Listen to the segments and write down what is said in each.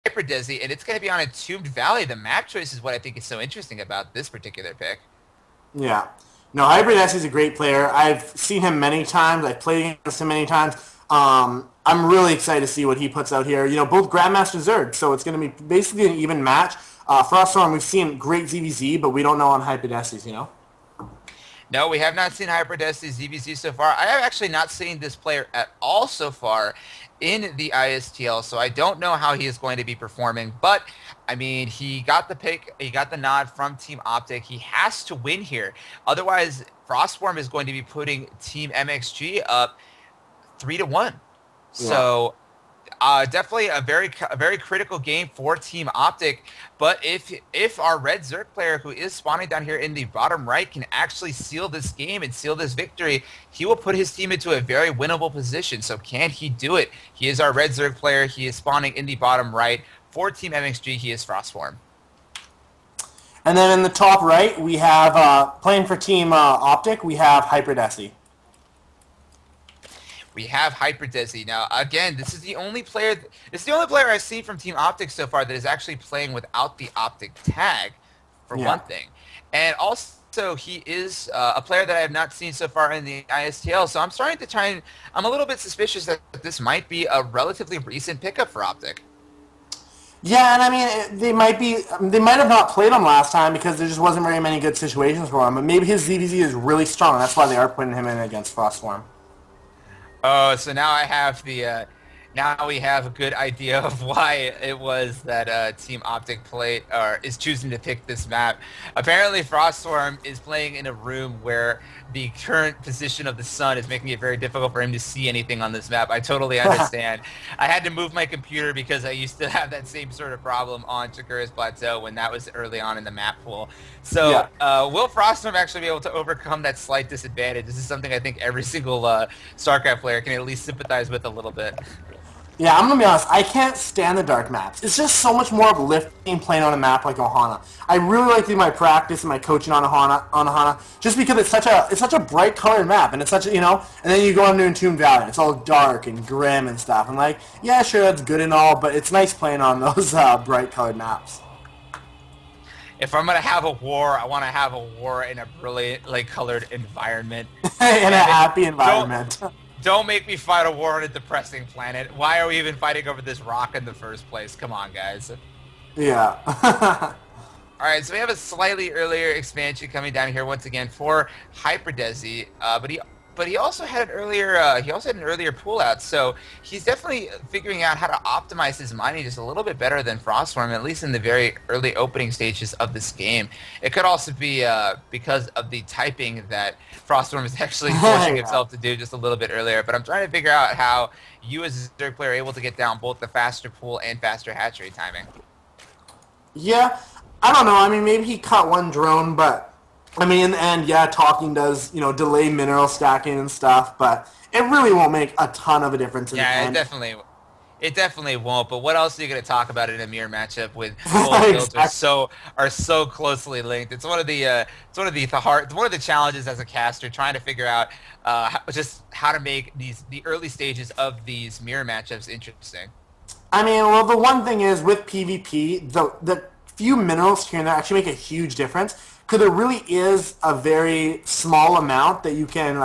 Hyperdesi, and it's going to be on a Tombed Valley. The map choice is what I think is so interesting about this particular pick. Yeah. No, Hyperdesi is a great player. I've seen him many times. I've played against him many times. I'm really excited to see what he puts out here. Both Grandmaster Zerg, so it's going to be basically an even match. Frostswarm, we've seen great ZVZ, but we don't know on Hyperdesi's. No, we have not seen Hyperdesi ZVZ so far. I have actually not seen this player at all so far in the ISTL, so I don't know how he is going to be performing. But I mean, he got the pick, he got the nod from Team Optik. He has to win here. Otherwise, Frostworm is going to be putting Team MxG up 3-1. Yeah. So definitely a very critical game for Team Optik. But if our red Zerg player, who is spawning down here in the bottom right, can actually seal this game and seal this victory, he will put his team into a very winnable position. So can he do it? He is our red Zerg player. He is spawning in the bottom right. For Team MxG, he is Frostform. And then in the top right, we have, playing for Team Optik, we have Hyperdesi. We have Hyperdesi. Now, again, this is the only player. This is the only player I've seen from Team Optik so far that is actually playing without the Optik tag, for Yeah. one thing, and also he is a player that I have not seen so far in the ISTL. So I'm starting to try and I'm a little bit suspicious that this might be a relatively recent pickup for Optik. Yeah, and I mean, they might have not played him last time because there just wasn't very many good situations for him. But maybe his ZVZ is really strong. That's why they are putting him in against Frostworm. Oh, so now I have the now we have a good idea of why it was that Team Optic played or is choosing to pick this map. Apparently, Frostswarm is playing in a room where the current position of the sun is making it very difficult for him to see anything on this map. I totally understand. I had to move my computer because I used to have that same sort of problem on Chikura's Plateau when that was early on in the map pool. So, Yeah. will Frostswarm actually be able to overcome that slight disadvantage? This is something I think every single Starcraft player can at least sympathize with a little bit. Yeah, I'm gonna be honest. I can't stand the dark maps. It's just so much more uplifting playing on a map like Ohana. I really like doing my practice and my coaching on Ohana, just because it's such a bright colored map, and it's such a. And then you go into Entombed Valley, and it's all dark and grim and stuff. And like, yeah, sure, that's good and all, but it's nice playing on those bright colored maps. If I'm gonna have a war, I want to have a war in a brilliantly colored environment. In a Damn it! happy Don't environment. don't make me fight a war on a depressing planet. Why are we even fighting over this rock in the first place? Come on, guys. Yeah. All right, so we have a slightly earlier expansion coming down here once again for Hyperdesi, but he also had an earlier pull out, so he's definitely figuring out how to optimize his mining just a little bit better than Frostworm, at least in the very early opening stages of this game. It could also be because of the typing that Frostworm is actually forcing Yeah. himself to do just a little bit earlier. But I'm trying to figure out how you as a Zerg player are able to get down both the faster pool and faster hatch rate timing. Yeah, I don't know. I mean, maybe he cut one drone, but I mean, in the end, yeah, talking does delay mineral stacking and stuff, but it really won't make a ton of a difference in the Yeah, end. it definitely won't. But what else are you going to talk about in a mirror matchup with both builds Exactly. are so closely linked? It's one of the challenges as a caster trying to figure out just how to make the early stages of these mirror matchups interesting. I mean, well, the one thing is with PvP, the few minerals here and there actually make a huge difference because there really is a very small amount that you can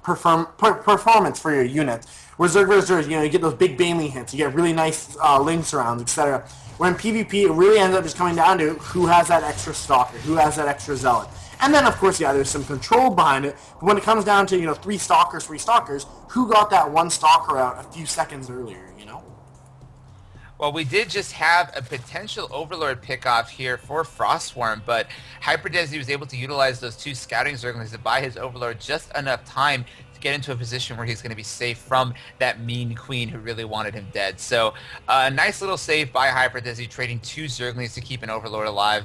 performance for your units. Where Zerg versus Zerg, you get those big Baneling hits, you get really nice links rounds, etc. Where in PvP, it really ends up just coming down to who has that extra stalker, who has that extra zealot. And then, of course, yeah, there's some control behind it. But when it comes down to, three stalkers, who got that one stalker out a few seconds earlier? Well, we did just have a potential Overlord pickoff here for Frostswarm, but Hyperdesi was able to utilize those two scouting zerglings to buy his Overlord just enough time to get into a position where he's going to be safe from that mean queen who really wanted him dead. So a nice little save by Hyperdesi, trading two zerglings to keep an Overlord alive.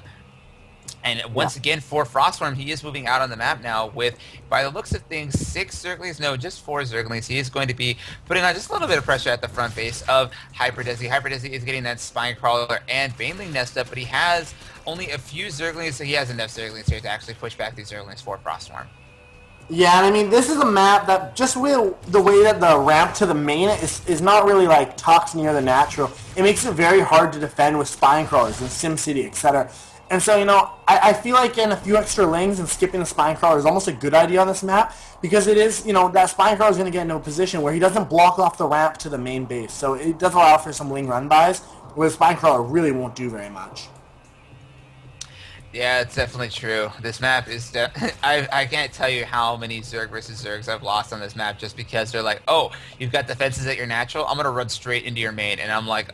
And Yeah. once again, for Frostworm, he is moving out on the map now with, by the looks of things, 6 Zerglings. No, just 4 Zerglings. He is going to be putting on just a little bit of pressure at the front base of Hyperdesi. Hyperdesi is getting that Spine Crawler and Baneling nest up, but he has only a few Zerglings, so he has enough Zerglings here to actually push back these Zerglings for Frostworm. Yeah, and I mean, this is a map that just with the way that the ramp to the main is not really like tucked near the natural. It makes it very hard to defend with spine crawlers and SimCity, etc. And so, I feel like getting a few extra lings and skipping the spine crawler is almost a good idea on this map because it is, that spine crawler is going to get into a position where he doesn't block off the ramp to the main base. So it does allow for some ling run bys, where the spine crawler really won't do very much. Yeah, it's definitely true. This map is I can't tell you how many Zerg versus Zergs I've lost on this map just because they're like, "Oh, you've got defenses at your natural. I'm gonna run straight into your main," and I'm like,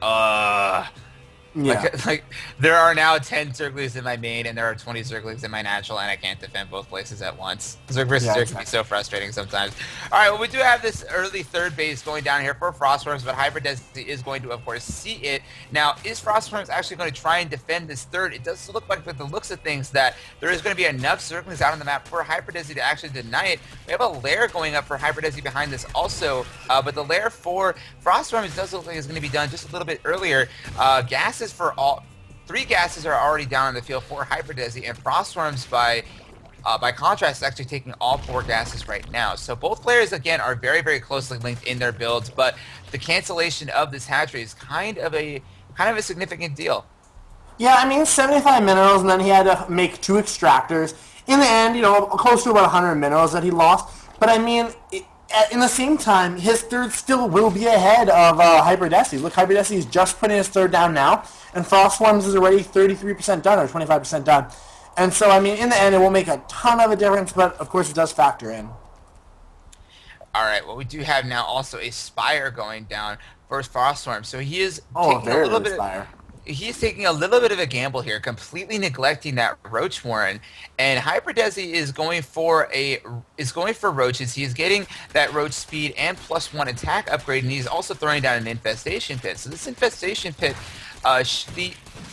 Yeah. like there are now 10 Zerglings in my main and there are 20 Zerglings in my natural and I can't defend both places at once. Zerg versus Yeah, Zerg can be exactly. so frustrating sometimes. All right, well we do have this early third base going down here for Frostswarms, but Hyperdesi is going to of course see it. Now, is Frostswarms actually going to try and defend this third? It does look like with the looks of things that there is going to be enough Zerglings out on the map for Hyperdesi to actually deny it. We have a lair going up for Hyperdesi behind this also, but the lair for Frostswarms does look like it's going to be done just a little bit earlier. Gases for all 3 gases are already down in the field for Hyperdesi, and Frostswarms by contrast is actually taking all 4 gases right now. So both players again are very, very closely linked in their builds, but the cancellation of this hatchery is kind of a significant deal. Yeah, I mean, 75 minerals, and then he had to make 2 extractors. In the end, close to about 100 minerals that he lost. But I mean, in the same time, his third still will be ahead of Hyperdesi. Look, Hyperdesi is just putting his third down now, and Frostswarms is already 33% done, or 25% done. And so, I mean, in the end, it won't make a ton of a difference, but of course it does factor in. All right, well we do have now also a Spire going down for Frostswarm, so he is Oh, taking a very little early bit. Spire. He's taking a little bit of a gamble here, completely neglecting that Roach Warren. And Hyperdesi is going for Roaches. He's getting that Roach speed and +1 attack upgrade, and he's also throwing down an Infestation Pit. So this Infestation Pit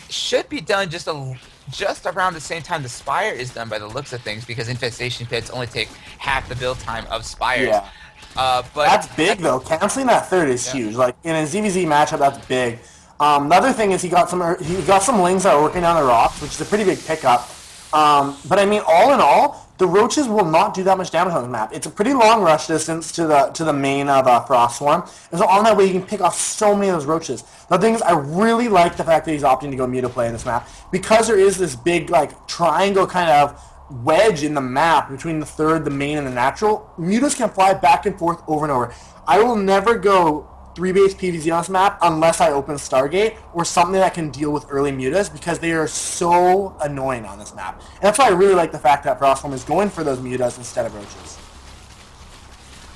should be done just around the same time the Spire is done by the looks of things, because Infestation Pits only take half the build time of Spires. Yeah. But That's big, though. Canceling that third is yeah. huge. Like, in a ZVZ matchup, that's big. The other thing is he got some lings that are working down the rocks, which is a pretty big pickup. But I mean, all in all, the roaches will not do that much damage on the map. It's a pretty long rush distance to the main of Frostswarm, and so on that way you can pick off so many of those roaches. The thing is, I really like the fact that he's opting to go Muta play in this map because there is this big like triangle kind of wedge in the map between the third, the main, and the natural. Mutas can fly back and forth over and over. I will never go 3-base PvZ on this map unless I open Stargate or something that can deal with early mutas because they are so annoying on this map. And that's why I really like the fact that Frostform is going for those mutas instead of roaches.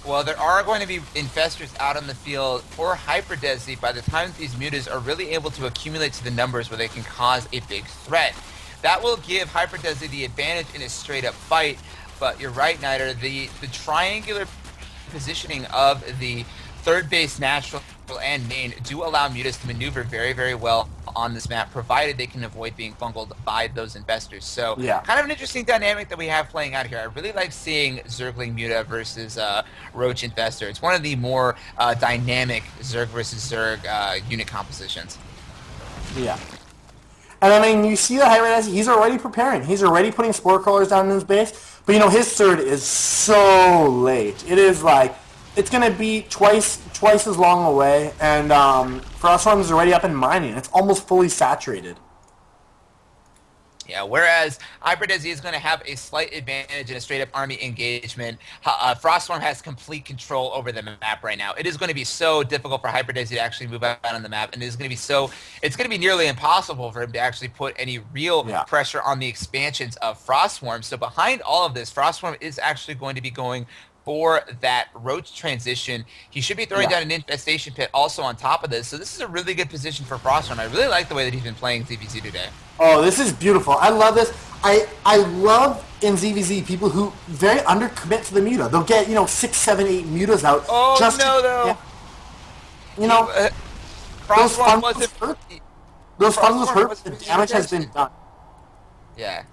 Well, there are going to be infestors out on the field for Hyperdesi by the time these mutas are really able to accumulate to the numbers where they can cause a big threat. That will give Hyperdesi the advantage in a straight-up fight, but you're right, Niter, the triangular positioning of the third base natural and main do allow mutas to maneuver very, very well on this map, provided they can avoid being fungled by those investors. So, Yeah. kind of an interesting dynamic that we have playing out here. I really like seeing Zergling Muta versus Roach Infestor. It's one of the more dynamic Zerg versus Zerg unit compositions. Yeah. And I mean, you see the Hyperdesi, he's already preparing. He's already putting spore crawlers down in his base. But his third is so late. It is like, it's going to be twice as long away. And Frostswarm is already up and mining. It's almost fully saturated. Yeah, whereas Hyperdesi is going to have a slight advantage in a straight-up army engagement. Frostswarm has complete control over the map right now. It is going to be so difficult for Hyperdesi to actually move out on the map, and it's going to be nearly impossible for him to actually put any real pressure on the expansions of Frostswarm. So behind all of this, Frostswarm is actually going to be going for that Roach transition. He should be throwing down an Infestation Pit also on top of this. So this is a really good position for Frostswarm. I really like the way that he's been playing ZVZ today. Oh, this is beautiful. I love this. I love in ZVZ people who very undercommit to the muta. They'll get, 6, 7, 8 mutas out. Oh, just no, to, though. those Frostswarm fungus wasn't... hurt. Those fungus hurt, but the wasn't damage has been done. Yeah.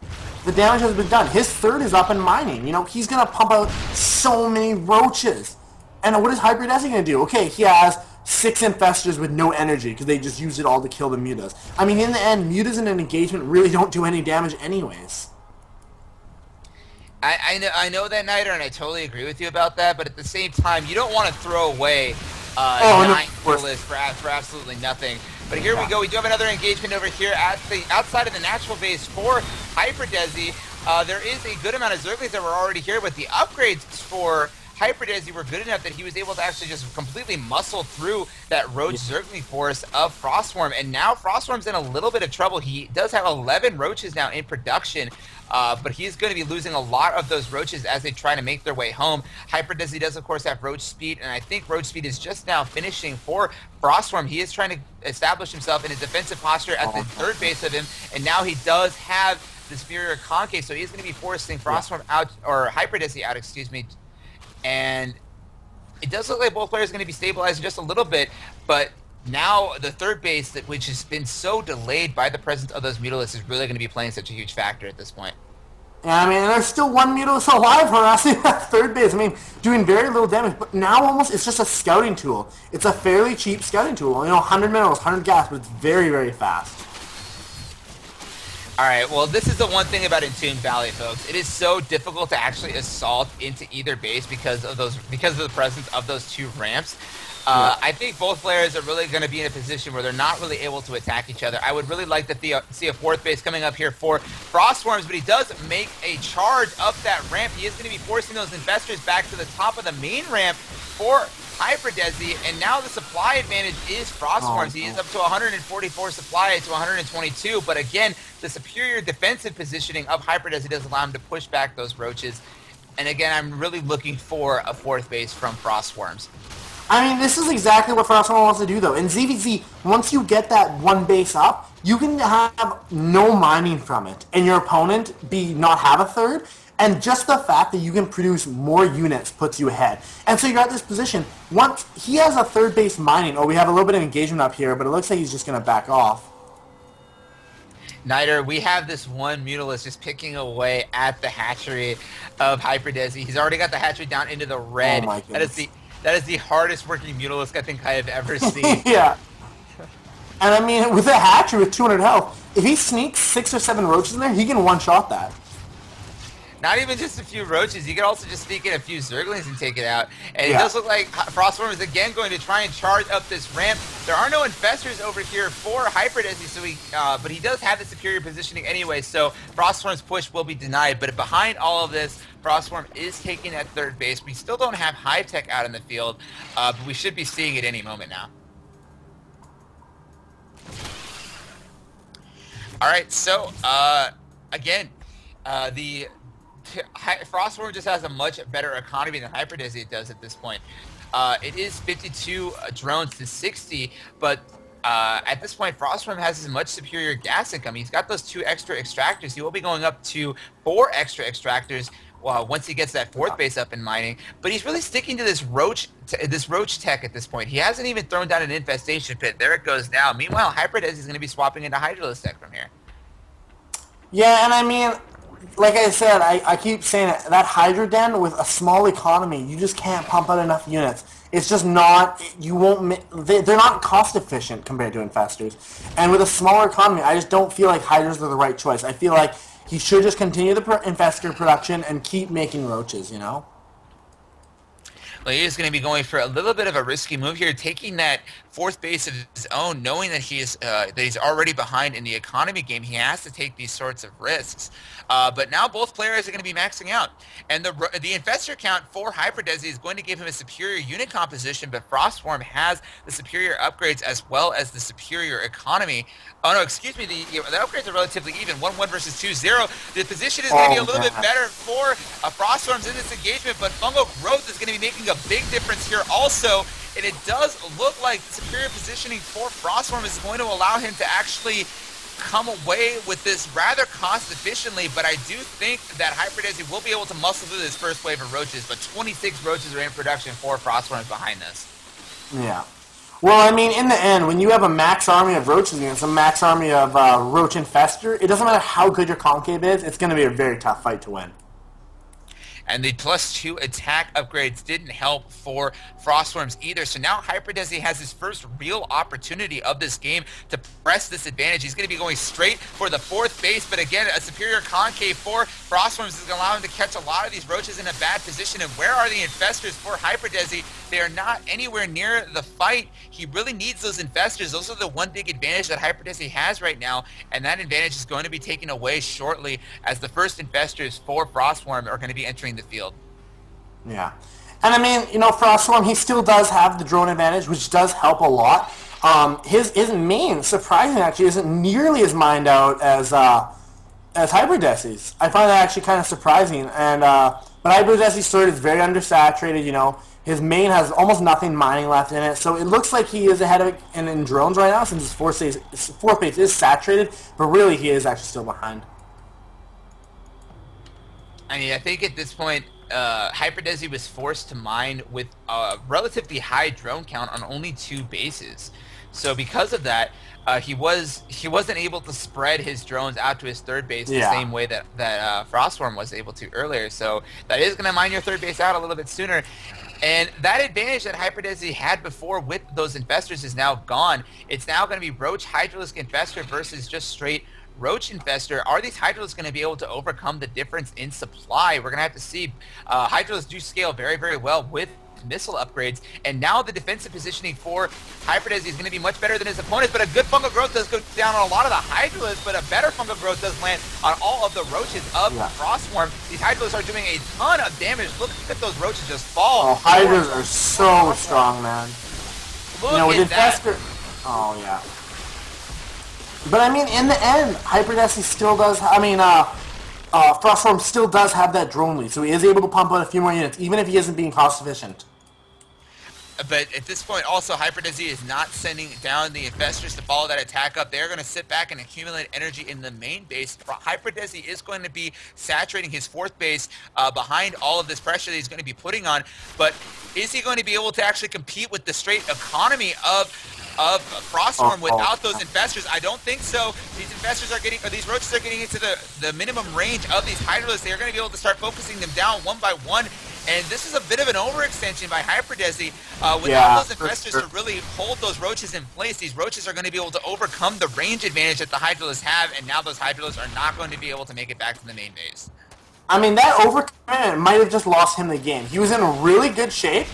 The damage has been done. His third is up and mining. He's going to pump out so many roaches. And what is Hyperdesi going to do? Okay, he has 6 infestors with no energy because they just used it all to kill the mutas. I mean, in the end, mutas in an engagement really don't do any damage anyways. I know that, Niter, and I totally agree with you about that. But at the same time, you don't want to throw away Oh no, 9 of course. mutalisks for absolutely nothing. But here we Yeah. go. We do have another engagement over here at the outside of the natural base for Hyperdesi. There is a good amount of Zerglings that were already here, but the upgrades for Hyperdesi were good enough that he was able to actually just completely muscle through that Roach Yeah. Zergling force of Frostswarm. And now Frostswarm's in a little bit of trouble. He does have 11 Roaches now in production. But he's going to be losing a lot of those Roaches as they try to make their way home. Hyperdesi does, of course, have Roach Speed, and I think Roach Speed is just now finishing for Frostswarm. He is trying to establish himself in a defensive posture at the third base of him, and now he does have the Superior Concave, so he's going to be forcing Frostswarm out, or Hyperdesi out, excuse me. And it does look like both players are going to be stabilizing just a little bit, but now the third base, which has been so delayed by the presence of those Mutalisks, is really going to be playing such a huge factor at this point. Yeah, I mean, there's still one Mutalist alive harassing that third base. I mean, doing very little damage, but now almost it's just a scouting tool. It's a fairly cheap scouting tool. 100 minerals, 100 gas, but it's very, very fast. All right, well, this is the one thing about Entombed Valley, folks. It is so difficult to actually assault into either base because of the presence of those two ramps. Yeah. I think both players are really going to be in a position where they're not really able to attack each other. I would really like to see a fourth base coming up here for Frostswarms, but he does make a charge up that ramp. He is going to be forcing those investors back to the top of the main ramp for Hyperdesi, and now the supply advantage is Frostswarms. He is up to 144 supply to 122, but again, the superior defensive positioning of Hyperdesi does allow him to push back those Roaches. And again, I'm really looking for a fourth base from Frostswarms. I mean, this is exactly what Frostwarm wants to do, though. In ZVZ, once you get that one base up, you can have no mining from it, and your opponent not have a third, and just the fact that you can produce more units puts you ahead. And so you're at this position. Once he has a third base mining, we have a little bit of engagement up here, but it looks like he's just going to back off. Niter, we have this one Mutalisk just picking away at the hatchery of Hyperdesi. He's already got the hatchery down into the red. Oh my goodness. That is the hardest working Mutalisk I think I have ever seen. Yeah. And I mean, with a hatchery with 200 health, if he sneaks 6 or 7 roaches in there, he can one-shot that. Not even just a few Roaches, you can also just sneak in a few Zerglings and take it out. And Yeah. it does look like Frostswarm is again going to try and charge up this ramp. There are no infestors over here for Hyperdesi, but he does have the superior positioning anyway, so Frostswarm's push will be denied. But behind all of this, Frostswarm is taking that third base. We still don't have Hive Tech out in the field, but we should be seeing it any moment now. All right, so again, the Frostswarm just has a much better economy than Hyperdesi does at this point. It is 52 drones to 60, but at this point, Frostswarm has a much superior gas income. He's got those 2 extra extractors. He will be going up to 4 extra extractors once he gets that fourth base up in mining. But he's really sticking to this roach tech at this point. He hasn't even thrown down an infestation pit. There it goes now. Meanwhile, Hyperdesi is going to be swapping into Hydralisk tech from here. Yeah, and I mean, like I said, I keep saying it, that Hydra Den with a small economy, you just can't pump out enough units. It's just not, they're not cost efficient compared to infestors. And with a smaller economy, I just don't feel like Hydras are the right choice. I feel like he should just continue the infestor production and keep making roaches, Well, he is going to be going for a little bit of a risky move here, taking that fourth base of his own, knowing that he's already behind in the economy game. He has to take these sorts of risks. But now both players are going to be maxing out. And the infestor count for Hyperdesi is going to give him a superior unit composition, but Frostswarm has the superior upgrades as well as the superior economy. Oh, no, excuse me, the upgrades are relatively even, 1-1 versus 2-0. The position is going to be a little bit better for Frostswarms in this engagement, but Fungal Growth is going to be making a big difference here also. And it does look like superior positioning for Frostswarm is going to allow him to actually come away with this rather cost efficiently, but I do think that Hyperdesi will be able to muscle through this first wave of roaches, but 26 roaches are in production for Frostswarms behind this. Yeah. Well, I mean, in the end, when you have a max army of roaches against a max army of roach infestor, it doesn't matter how good your concave is, it's going to be a very tough fight to win. and the +2 attack upgrades didn't help for Frostswarms either. So now Hyperdesi has his first real opportunity of this game to press this advantage. He's going to be going straight for the 4th base, but again, a superior concave for Frostswarms is going to allow him to catch a lot of these roaches in a bad position. And where are the infestors for Hyperdesi? They are not anywhere near the fight. He really needs those infestors. Those are the one big advantage that Hyperdesi has right now, and that advantage is going to be taken away shortly as the first infestors for Frostswarm are going to be entering the field. Yeah. And I mean, you know, Frostswarm, he still does have the drone advantage, which does help a lot. His main, surprisingly, actually, isn't nearly as mined out as Hyperdesi's. I find that actually kind of surprising. And but Hyperdesi's sword is very undersaturated, you know. His main has almost nothing mining left in it, so it looks like he is ahead of it in drones right now since his fourth base is saturated, but really he is actually still behind. I mean, I think at this point, Hyperdesi was forced to mine with a relatively high drone count on only 2 bases. So because of that, he wasn't able to spread his drones out to his 3rd base the same way that Frostswarm was able to earlier. So that is going to mine your 3rd base out a little bit sooner. And that advantage that Hyperdesi had before with those infestors is now gone. It's now going to be Roach Hydralisk Infestor versus just straight Roach Infestor. Are these Hydralisks going to be able to overcome the difference in supply? We're going to have to see. Hydralisks do scale very, very well with missile upgrades, and now the defensive positioning for Hyperdesi is going to be much better than his opponents, but a good fungal growth does go down on a lot of the Hydralisks, but a better fungal growth does land on all of the roaches of Frostswarm. These Hydralisks are doing a ton of damage. Look at those roaches just fall. Oh, Hydras are so strong, man. Look you know, with at that. Infestor... Oh, yeah. But I mean, in the end, Hyperdesi still does... I mean, Frostswarm still does have that drone lead, so he is able to pump out a few more units, even if he isn't being cost efficient. But at this point, also, Hyperdesi is not sending down the infestors to follow that attack up. They're going to sit back and accumulate energy in the main base. Hyperdesi is going to be saturating his 4th base behind all of this pressure that he's going to be putting on. But is he going to be able to actually compete with the straight economy of Frostswarm without those infestors? I don't think so. These infestors are getting, or these roaches are getting into the minimum range of these Hydralisks. They are going to be able to start focusing them down one by one. And this is a bit of an overextension by Hyperdesi. Without those infestors to really hold those roaches in place, these roaches are going to be able to overcome the range advantage that the Hydralisks have, and now those Hydralisks are not going to be able to make it back to the main base. I mean, that overcommitment might have just lost him the game. He was in really good shape.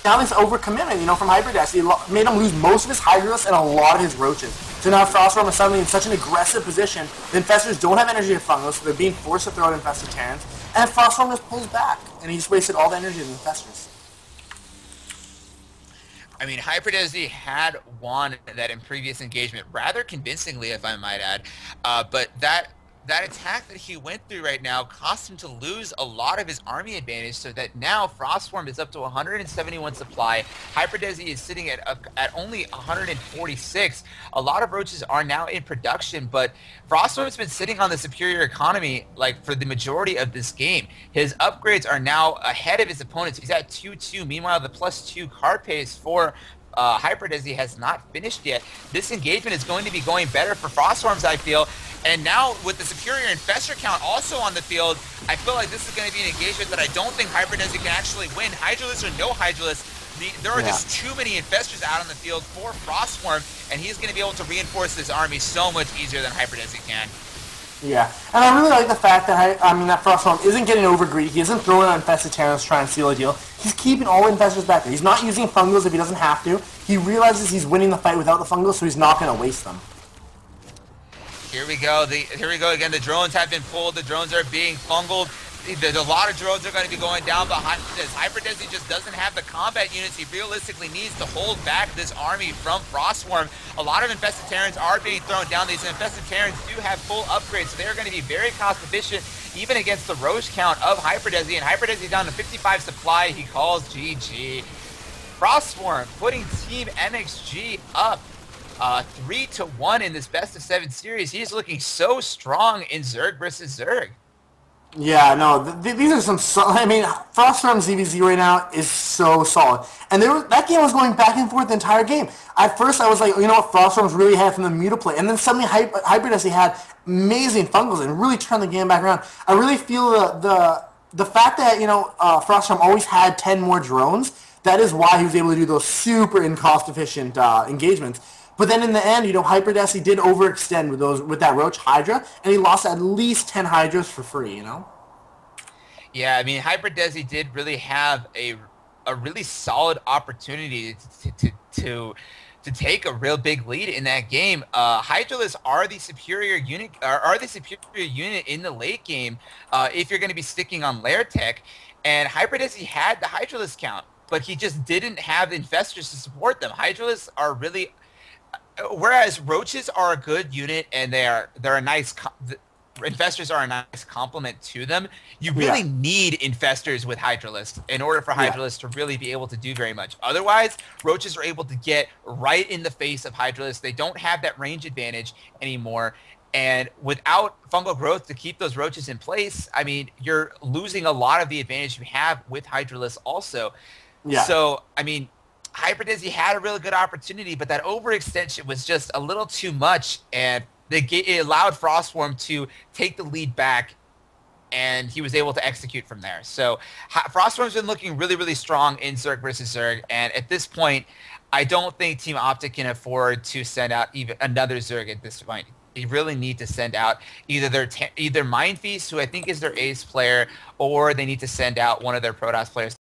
Now this overcommitment, you know, from Hyperdesi made him lose most of his Hydralisks and a lot of his roaches. So now Frostswarm is suddenly in such an aggressive position. The infestors don't have energy to fungal, so they're being forced to throw out infested Terrans. And Frostswarm just pulls back, and he just wasted all the energy in the infestors. I mean, Hyperdesi had won that in previous engagement rather convincingly, if I might add. But that attack that he went through right now cost him to lose a lot of his army advantage, so that now Frostswarm is up to 171 supply. Hyperdesi is sitting at only 146. A lot of roaches are now in production, but Frostswarm's been sitting on the superior economy like for the majority of this game. His upgrades are now ahead of his opponents. He's at 2-2. Meanwhile, the +2 card pace for Hyperdesi has not finished yet. This engagement is going to be going better for Frostswarms, I feel. And now with the superior infestor count also on the field, I feel like this is going to be an engagement that I don't think Hyperdesi can actually win. Hydralisks or no Hydralisks, there are just too many infestors out on the field for Frostswarm, and he's going to be able to reinforce this army so much easier than Hyperdesi can. Yeah, and I really like the fact that that Frostswarm isn't getting over greedy. He isn't throwing out infested Terrans to try and seal a deal. He's keeping all the infestors back there. He's not using fungals if he doesn't have to. He realizes he's winning the fight without the fungals, so he's not going to waste them. Here we go. Here we go again. The drones have been pulled. The drones are being fungled. There's a lot of drones that are going to be going down behind this. Hyperdesi just doesn't have the combat units he realistically needs to hold back this army from Frostswarm. A lot of infested Terrans are being thrown down. These infested Terrans do have full upgrades, so they're going to be very cost efficient even against the roach count of Hyperdesi. And Hyperdesi down to 55 supply. He calls GG. Frostswarm putting Team MxG up 3-1 in this best of 7 series. He's looking so strong in Zerg versus Zerg. Yeah, no, these are some. I mean, Frostswarm ZVZ right now is so solid, and that game was going back and forth the entire game. At first, I was like, you know what, Frostswarm's really had from the Mutaplay, and then suddenly Hyperdesi had amazing fungals and really turned the game back around. I really feel the the fact that Frostswarm always had 10 more drones, that is why he was able to do those super in cost efficient engagements. But then in the end, Hyperdesi did overextend with that Roach Hydra, and he lost at least 10 Hydras for free. Yeah, I mean, Hyperdesi did really have a really solid opportunity to take a real big lead in that game. Hydralisk are the superior unit, are the superior unit in the late game. If you're going to be sticking on lair tech, and Hyperdesi had the Hydralisk count, but he just didn't have the infestors to support them. Hydralisks are really, whereas roaches are a good unit and they're a nice infestors are a nice complement to them. You Yeah, really need infestors with Hydralisk in order for yeah, Hydralisk to really be able to do very much. Otherwise, roaches are able to get right in the face of Hydralisk. They don't have that range advantage anymore. And without fungal growth to keep those roaches in place, I mean, you're losing a lot of the advantage you have with Hydralisk also. yeah. So, I mean, Hyperdesi had a really good opportunity, but that overextension was just a little too much, and it allowed Frostswarm to take the lead back, and he was able to execute from there. So Frostswarm's been looking really, really strong in Zerg versus Zerg, and at this point, I don't think Team Optic can afford to send out even another Zerg at this point. They really need to send out either Mind Feast, who I think is their ace player, or they need to send out one of their Protoss players